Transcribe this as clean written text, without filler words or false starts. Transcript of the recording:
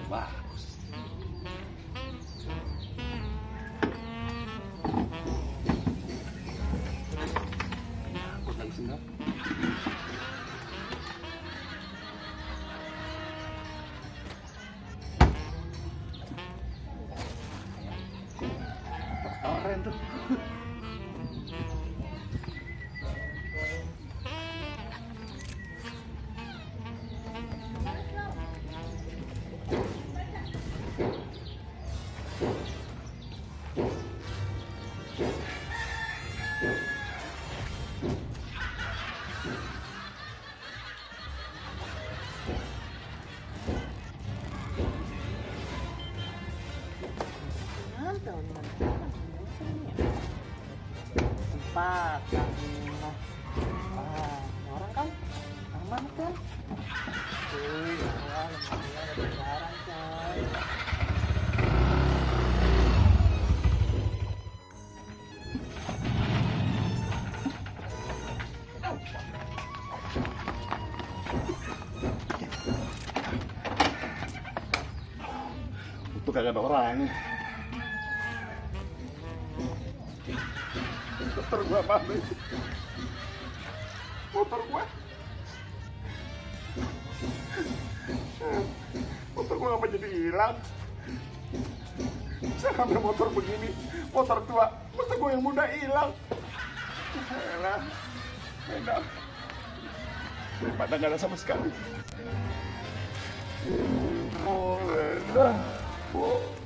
Bagus. Aku lagi senang. Keren tuh. Sempat nah, orang kan aman kan? Ya, alhamdulillah ada barang coy. Itu kagak ada orang. Motor gua mana? Motor gua. Motor gua ngapa jadi hilang? Saya ambil motor begini, motor tua, motor gua yang muda hilang. Elah, enak. Daripada nggak ada sama sekali. Oh, enak. Oh.